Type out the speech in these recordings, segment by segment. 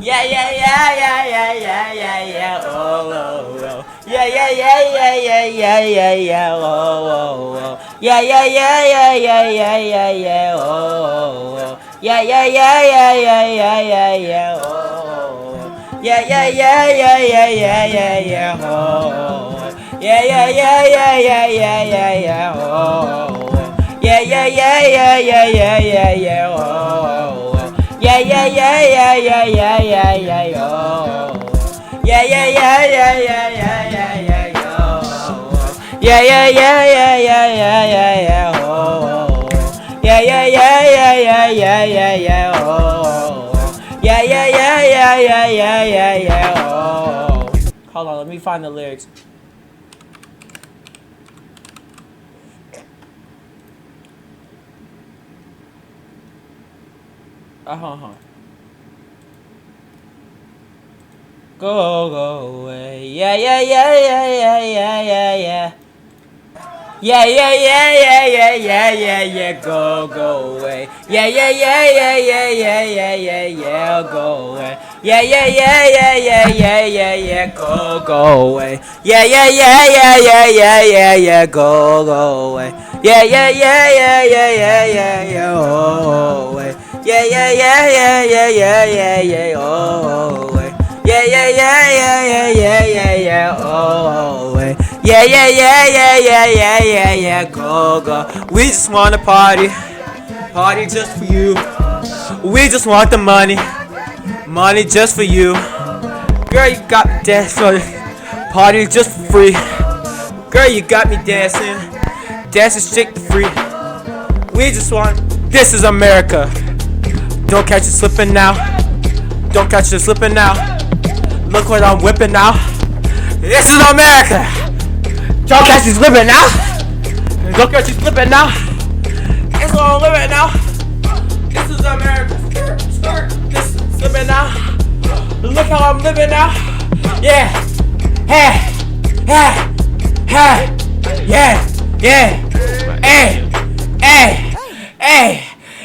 Yeah, yeah, yeah, yeah, yeah, yeah, yeah, yeah, oh, oh, oh. Yeah, yeah, yeah, yeah, yeah, yeah, yeah, yeah, oh, oh, oh. Yeah, yeah, yeah, yeah, yeah, yeah, yeah, yeah, oh, oh, oh. Yeah, yeah, yeah, yeah, yeah, yeah, yeah, yeah, oh, oh, oh. Yeah, yeah, yeah, yeah, yeah, yeah, yeah, yeah, oh, oh, oh. Yeah, yeah, yeah, yeah, yeah, yeah, yeah, yeah, oh, oh, oh. Yeah, yeah, yeah, yeah, yeah, yeah, yeah, yeah, oh, oh, oh. Yeah, yeah, yeah, yeah, yeah, yeah, yeah, yeah, yo. Yeah, yeah, yeah, yeah, yeah, yeah, yeah, yeah, yo. Yeah, yeah, yeah, yeah, yeah, yeah, yeah, yeah, oh. Yeah, yeah, yeah, yeah, yeah, yeah, yeah, yeah, oh. Yeah, yeah, yeah, yeah, yeah, yeah, yeah, yeah, oh. Hold on, let me find the lyrics. Uh-huh. Go away. Yeah, yeah, yeah, yeah, yeah, yeah, yeah, yeah. Yeah, yeah, yeah, yeah, yeah, yeah, yeah, yeah, go away. Yeah, yeah, yeah, yeah, yeah, yeah, yeah, yeah, yeah, go away. Yeah, yeah, yeah, yeah, yeah, yeah, yeah, yeah, go away. Yeah, yeah, yeah, yeah, yeah, yeah, yeah, yeah, go away. Yeah, yeah, yeah, yeah, yeah, yeah, yeah, yeah, go away. Yeah, yeah, yeah, yeah, yeah, yeah, yeah, yeah, go away. Yeah, yeah, yeah, yeah, yeah, yeah, yeah, yeah, oh, away. Yeah, yeah, yeah, yeah, yeah, yeah, yeah, yeah, go. We just wanna party, party just for you. We just want the money, money just for you. Girl, you got me dancing, party just for free. Girl, you got me dancing, dancing straight to free. We just want, this is America. Don't catch you slipping now, don't catch you slipping now. Look what I'm whipping now. This is America. Don't catch you slipping now. Don't catch you slipping now. This is what I'm living now. This is America. Skirt. This is slipping now. Look how I'm living now. Yeah. Hey. Hey. Hey. Yeah. Yeah. Hey. Hey. Hey.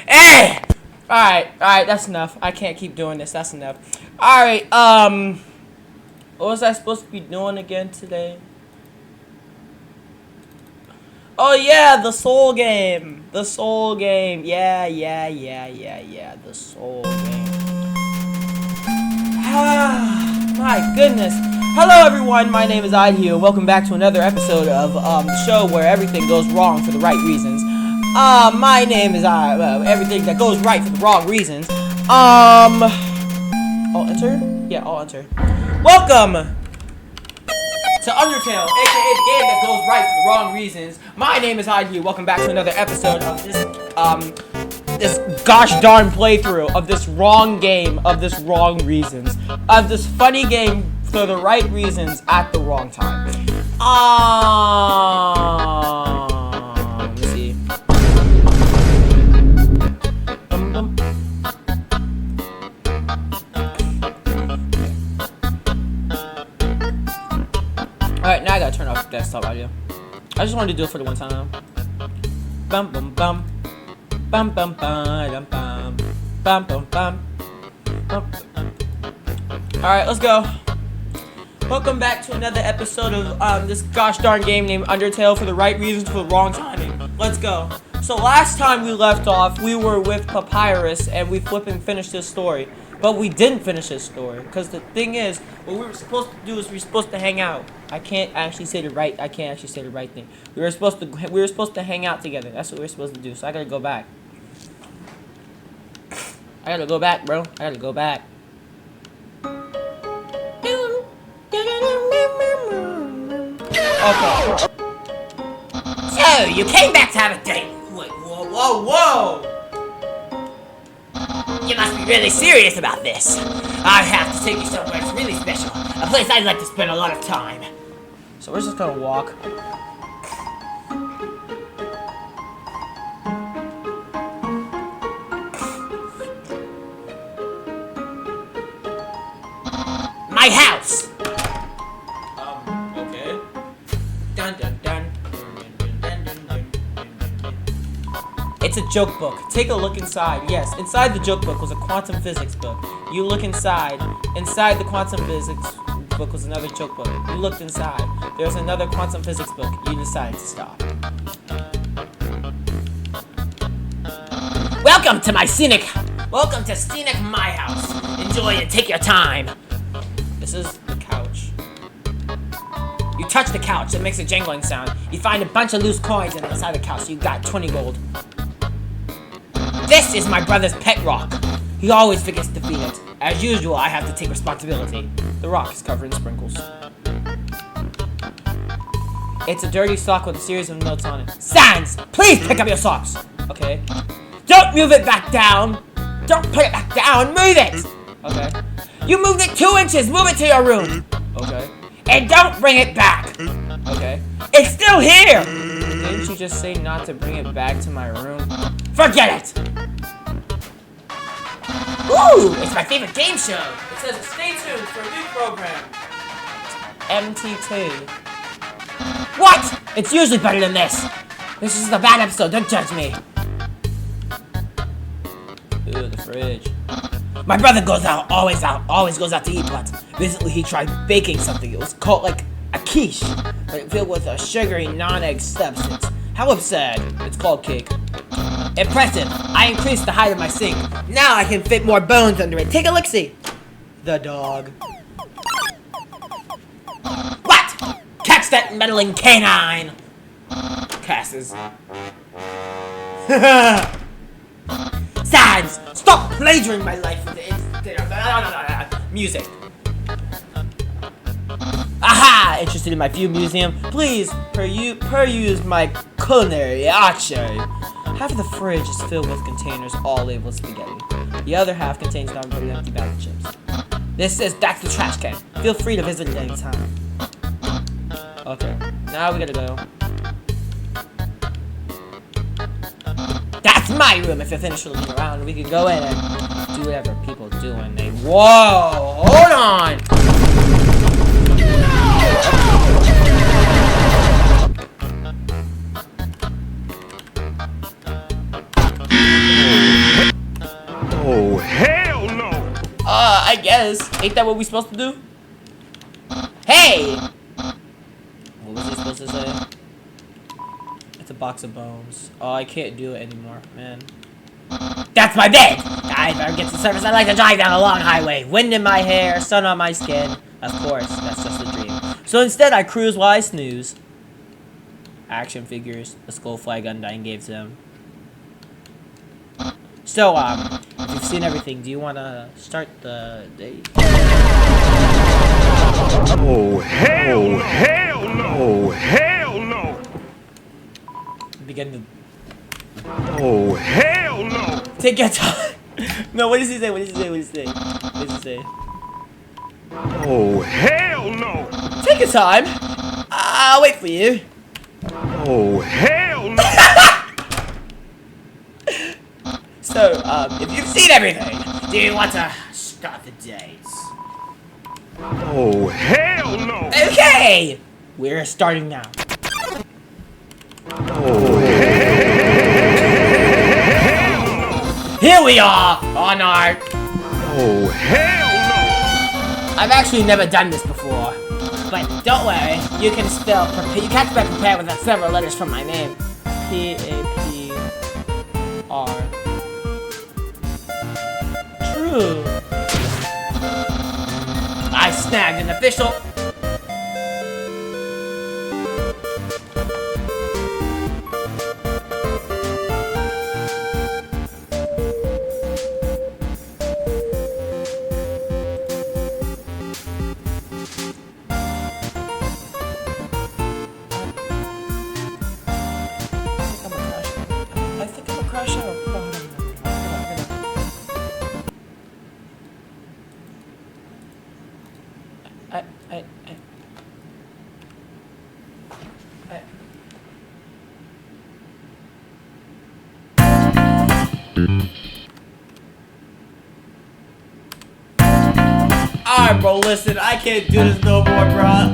Hey. Alright, that's enough. I can't keep doing this. That's enough. Alright, what was I supposed to be doing again today? Oh yeah, the Soul game. The Soul game. Yeah, the Soul game. My goodness. Hello everyone, my name is IDU. Welcome back to another episode of the show where everything goes wrong for the right reasons. My name is everything that goes right for the wrong reasons. I'll enter? Yeah, I'll enter. Welcome to Undertale, aka the game that goes right for the wrong reasons. My name is Hyde. Welcome back to another episode of this gosh darn playthrough of this wrong game, of this wrong reasons, of this funny game for the right reasons at the wrong time. Let's see. Alright, now I gotta turn off desktop audio. I just wanted to do it for the one time. Bum bum bum. Bum bum bum bum. Bum bum bum. Alright, let's go. Welcome back to another episode of this gosh darn game named Undertale for the right reasons for the wrong timing. Let's go. So last time we left off, we were with Papyrus and we flipping finished this story. But we didn't finish this story, because the thing is, what we were supposed to do is we were supposed to hang out. I can't actually say the right thing. We were supposed to hang out together. That's what we were supposed to do. So I gotta go back. I gotta go back, bro. I gotta go back. Okay. So, you came back to have a date. Wait, whoa. You must be really serious about this. I have to take you somewhere it's really special. A place I'd like to spend a lot of time. So we're just gonna walk. My house! Okay. Dun dun dun. It's a joke book. Take a look inside. Yes, inside the joke book was a quantum physics book. You look inside. Inside the quantum physics book was another joke book. You looked inside. There's another quantum physics book. You decided to stop. Welcome to Scenic My House. Enjoy and take your time. This is the couch. You touch the couch, it makes a jangling sound. You find a bunch of loose coins inside the couch, so you got 20 gold. This is my brother's pet rock. He always forgets to feed it. As usual, I have to take responsibility. The rock is covered in sprinkles. It's a dirty sock with a series of notes on it. Sans, please pick up your socks. Okay. Don't move it back down. Don't put it back down. Move it. Okay. You moved it 2 inches. Move it to your room. Okay. And don't bring it back. Okay. It's still here. Didn't you just say not to bring it back to my room? Forget it. Ooh, it's my favorite game show. It says, stay tuned for a new program. MTT. What? It's usually better than this. This is a bad episode. Don't judge me. Ooh, the fridge. My brother always goes out to eat, but recently he tried baking something. It was called like a quiche, but filled with a sugary non-egg substance. How absurd. It's called cake. Impressive. I increased the height of my sink. Now I can fit more bones under it. Take a look-see. The dog. What? Catch that meddling canine. Casses. Sans, stop plagiarizing my life with the music. Aha! Interested in my food museum? Please, peruse my culinary archive. Half of the fridge is filled with containers all labeled spaghetti. The other half contains nothing but an empty bag of chips. That's the trash can. Feel free to visit it anytime. Okay, now we gotta go. That's my room. If you're finished looking around, we can go in and do whatever people do when they... Whoa! Hold on! Oh, hell no! I guess. Ain't that what we supposed to do? Hey! What was he supposed to say? It's a box of bones. Oh, I can't do it anymore, man. That's my bed! I better get to service. I like to drive down a long highway. Wind in my hair, sun on my skin. Of course, that's just a dream. So instead, I cruise while I snooze. Action figures, the skull flag Undyne gave to him. So, if you've seen everything, do you want to start the day? Oh, hell no! Oh, hell no! Begin the... Oh, hell no! Take your time. No, what does he say? What does he say? What does he say? What does he say? Oh, hell no! Take your time. I'll wait for you. Oh, hell no! So, if you've seen everything, Do you want to start the days? Oh, hell no! okay, we're starting now. Oh, Here we are on our... oh, hell no! I've actually never done this before. But don't worry, you can spell prepared with several letters from my name. P-A-P-R. True. I snagged an official... I think I'm a crush on a Alright, bro, listen, I can't do this no more, bro.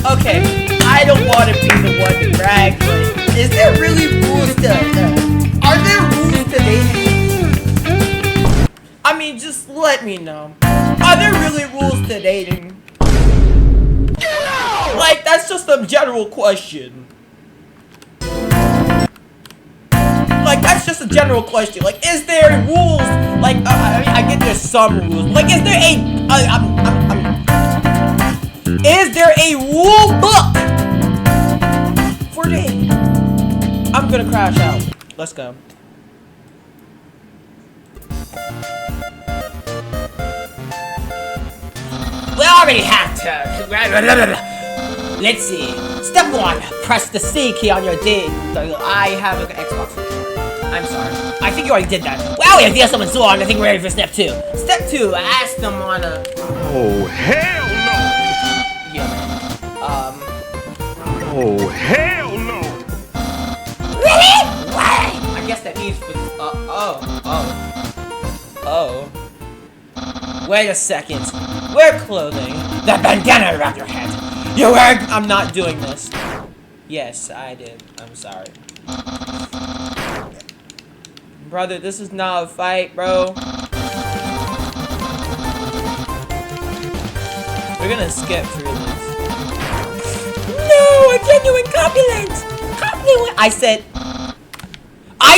Okay, I don't want to be the one to brag, but is there really rules to are there rules to dating? I mean, just let me know. Are there really rules to dating? Like, that's just a general question. Like, that's just a general question. Like, is there rules? Like, I mean, I get there's some rules. Like, is there is there a rule book for dating? I'm gonna crash out. Let's go. We already have to. Let's see. Step 1. Press the C key on your date. I have an Xbox controller. I'm sorry. I think you already did that. Well, if there's someone so on, I think we're ready for step 2. Step 2. Ask them on a... Oh, hell no! Oh, hell no! Really? Why? I guess that means for Wait a second. Wear clothing. The bandana around your head. You wear. I'm not doing this. Yes, I did. I'm sorry. Brother, this is not a fight, bro. We're gonna skip through this. No, a genuine copulent. Copulent. I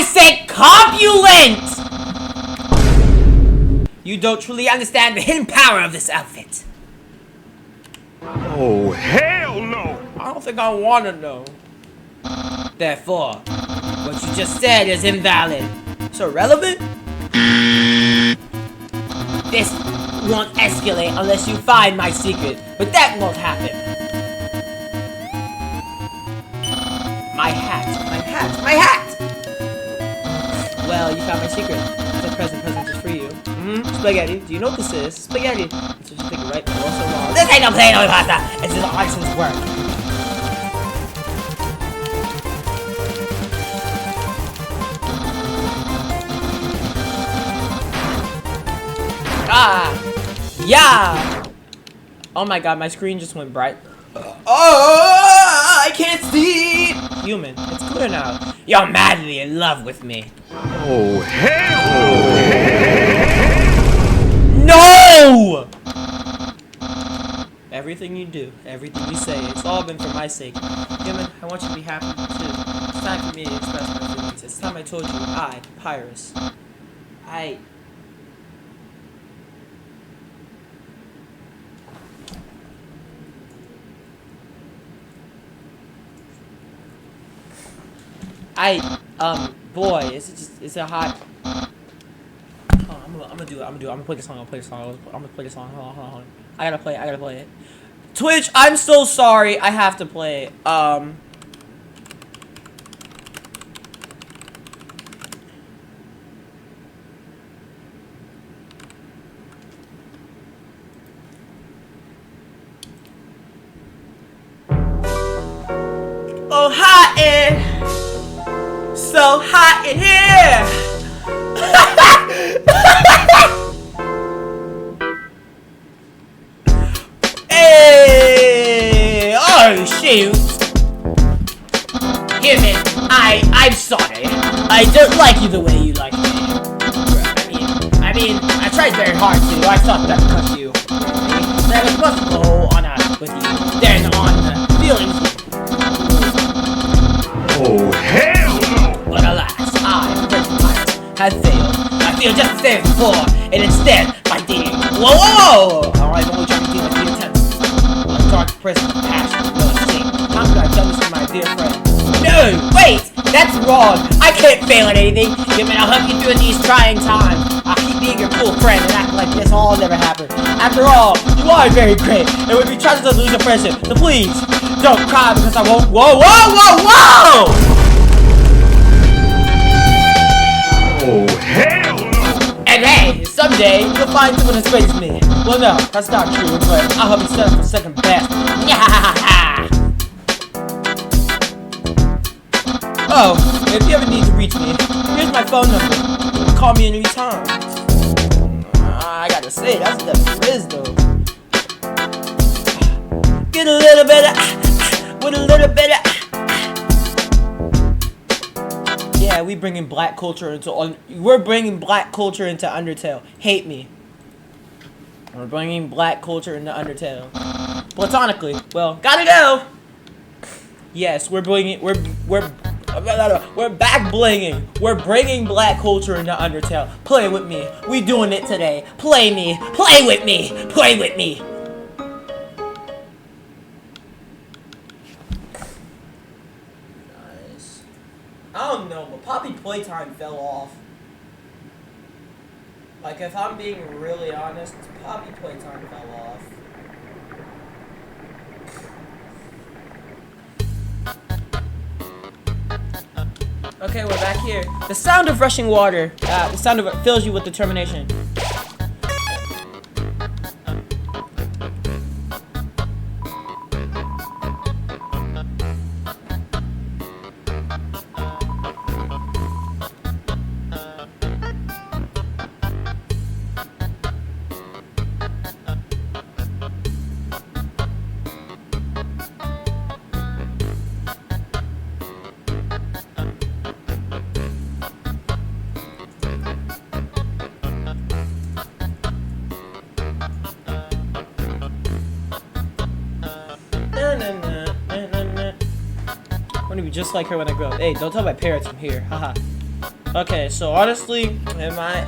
said copulent. You don't truly understand the hidden power of this outfit. Oh, hell no! I don't think I want to know. Therefore, what you just said is invalid. So relevant? This won't escalate unless you find my secret, but that won't happen. My hat, my hat, my hat! Well, you found my secret. It's a present just for you. Spaghetti. Do you know what this is? Spaghetti. So just pick it right now. Also wrong. This ain't no plain old pasta. This is licensed work. Ah! Yeah! Oh my god, my screen just went bright. Oh, I can't see! Human, it's clear now. You're madly in love with me. Oh, hell No! Everything you do, everything you say, it's all been for my sake. Human, I want you to be happy too. It's time for me to express my feelings. It's time I told you, Pyrus. Boy, is it hot? Oh, I'm gonna do it. I'm gonna play the song. I'm gonna play the song. Hold on. I gotta play it. Twitch, I'm so sorry. I have to play it. Oh, hot in. So hot in here! Hey! Oh shoot! Human, I'm sorry. I don't like you the way you like me. I mean, I tried very hard to. I thought that because you. That was supposed to go on with you. Then on feelings. Oh, hell no! But alas, I, have failed. I feel just the same as before, and instead, by dating. Whoa! I've only tried to deal with the attempts. A dark prison of passion, no escape. How could I tell this to my dear friend? No! Wait! That's wrong! I can't fail at anything! Human, I'll help you through these trying times. I'll keep being your cool friend and act like this all never happened. After all, you are very great, and would be trying to lose a friendship. So please, don't cry because I won't. Whoa! Oh, hell no! And hey, Someday, you'll find someone as great as me. Well, no, that's not true, but I'll help you set up for second best. Oh, if you ever need to reach me, here's my phone number. You can call me anytime. I gotta say, that's the frizz, though. Get a little bit of, with a little bit of. Yeah, we're bringing black culture into Undertale. Hate me. We're bringing black culture into Undertale. Platonically. Well, gotta go. Yes, we're back blinging. We're bringing black culture into Undertale. Play with me. We doing it today. Play me. Play with me. Play with me. Nice. I don't know, but Poppy Playtime fell off. Like, if I'm being really honest, Poppy Playtime fell off. Okay, we're back here. The sound of rushing water. The sound of it fills you with determination. I want to be just like her when I grow up. Hey, don't tell my parents I'm here. Haha. Okay, so honestly, in my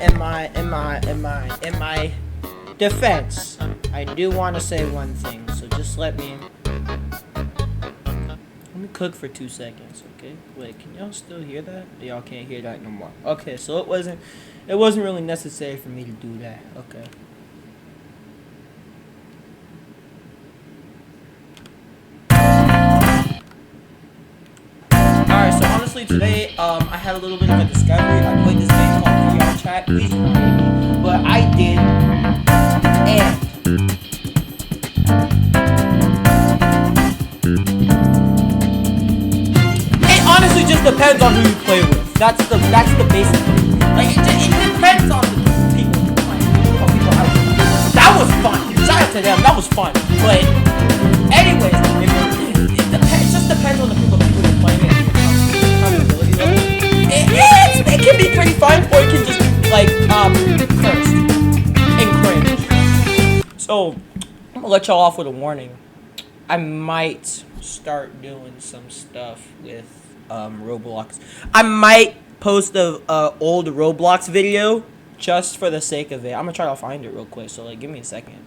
defense, I do want to say one thing. So just let me cook for 2 seconds, okay? Wait, can y'all still hear that? Y'all can't hear that no more. Okay, so it wasn't really necessary for me to do that. Okay. Honestly, today, I had a little bit of a discovery. I played this game called VR Chat. Please don't hate me, but I did, and it honestly just depends on who you play with. That's the basic thing. Like, it depends on the people you play with. That was fun. Shout out to them. That was fun. But anyways, it just depends on the people you're playing with. It can be pretty fun, or it can just be like cursed and cringe. So I'm gonna let y'all off with a warning. I might start doing some stuff with Roblox. I might post a old Roblox video just for the sake of it. I'm gonna try to find it real quick. So like, give me a second.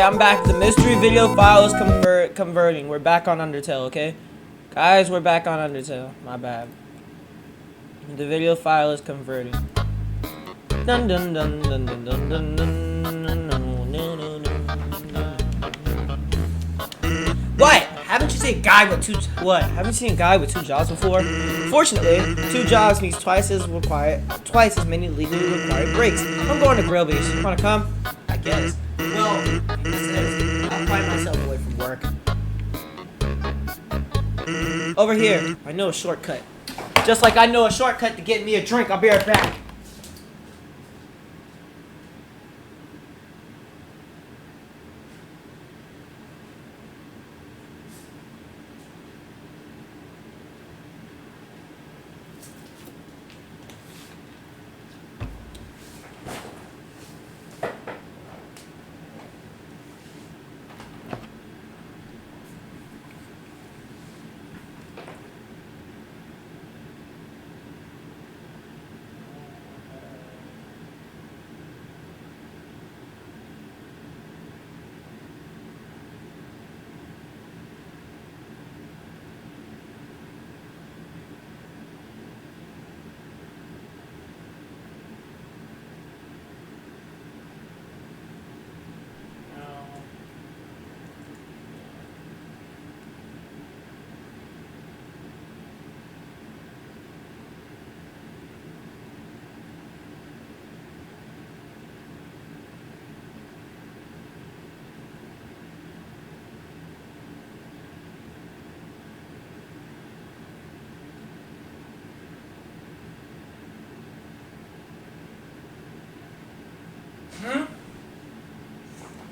Okay, I'm back. The mystery video file is converting. We're back on Undertale, okay? Guys, we're back on Undertale. My bad. The video file is converting. Dun dun dun dun dun dun dun dun. What? Haven't you seen a guy with two? What? Haven't you seen a guy with 2 jobs before? Fortunately, 2 jobs means twice as many legally required breaks. I'm going to Grillby's. Wanna come? I guess. Well, I'll find myself away from work. Over here, I know a shortcut. Just like I know a shortcut to get me a drink. I'll be right back.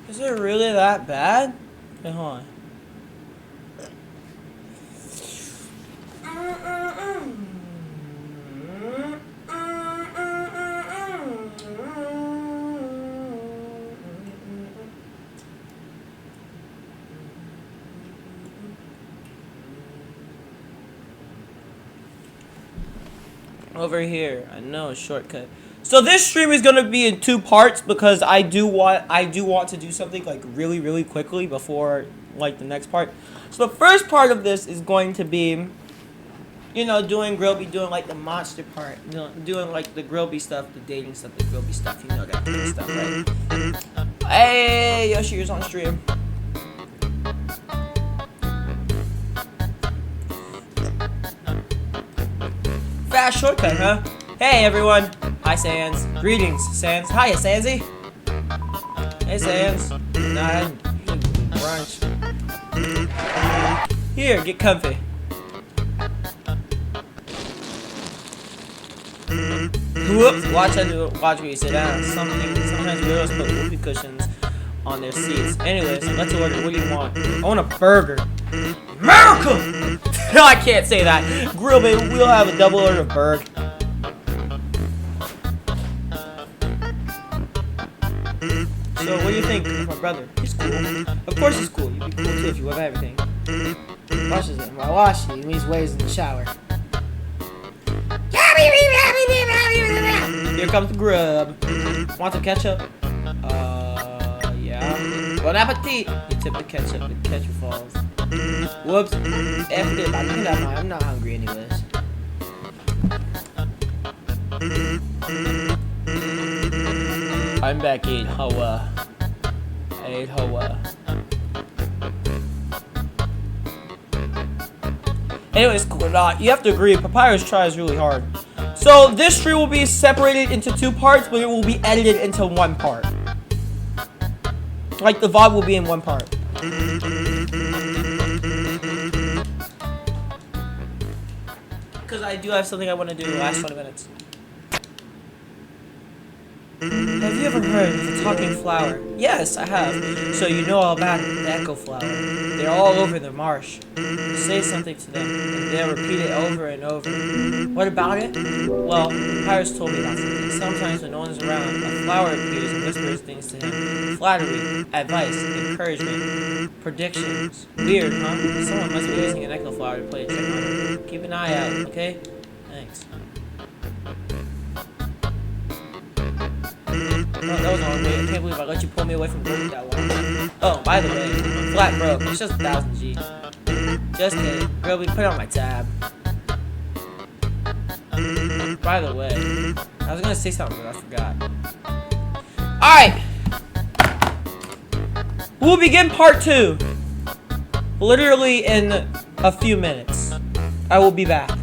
Is it really that bad? Hey, hold on. Over here, I know a shortcut. So this stream is gonna be in 2 parts because I do want to do something like really quickly before like the next part. So the first part of this is going to be, you know, doing like the monster part, you know, doing like the Grillby stuff, the dating stuff, the Grillby stuff, you know, that kind of stuff, right? Hey, Yoshi is on stream. Fast shortcut, huh? Hey everyone. Hi Sans. Greetings, Sans. Hiya, Sansy. Hey Sans. Nah, brunch. Here, get comfy. Whoops! Watch where you sit down. Sometimes girls put whoopee cushions on their seats. Anyways, let's order. What do you want? I want a burger. America! No, I can't say that. Grillby, we'll have a double order of burger. So, what do you think of my brother? He's cool. Of course he's cool. You'd be cool too if you have everything. Washes it. Why wash it? He leaves waves in the shower. Here comes the grub. Want some ketchup? Yeah. Bon appetit! You tip the ketchup, the ketchup falls. Whoops. F it. I'm not hungry anyways. I'm back in Hoa. I ate Hoa. Anyways, cool or not, you have to agree, Papyrus tries really hard. So this stream will be separated into 2 parts, but it will be edited into 1 part. Like the VOD will be in 1 part. Because I do have something I want to do in the last 20 minutes. Have you ever heard of the talking flower? Yes, I have. So you know all about it, the echo flower. They're all over the marsh. You say something to them, and they'll repeat it over and over. What about it? Well, Papyrus told me about something. Sometimes when no one's around, a flower appears and whispers things to him. Flattery, advice, encouragement, predictions. Weird, huh? Someone must be using an echo flower to play a trick on it. Keep an eye out, okay? Thanks. that was wrong. Wait, I can't believe I let you pull me away from gold that one. Oh, by the way, flat broke. It's just 1000 G. Just kidding. Girl, we put it on my tab. By the way, I was gonna say something, but I forgot. Alright! We'll begin part 2. Literally in a few minutes. I will be back.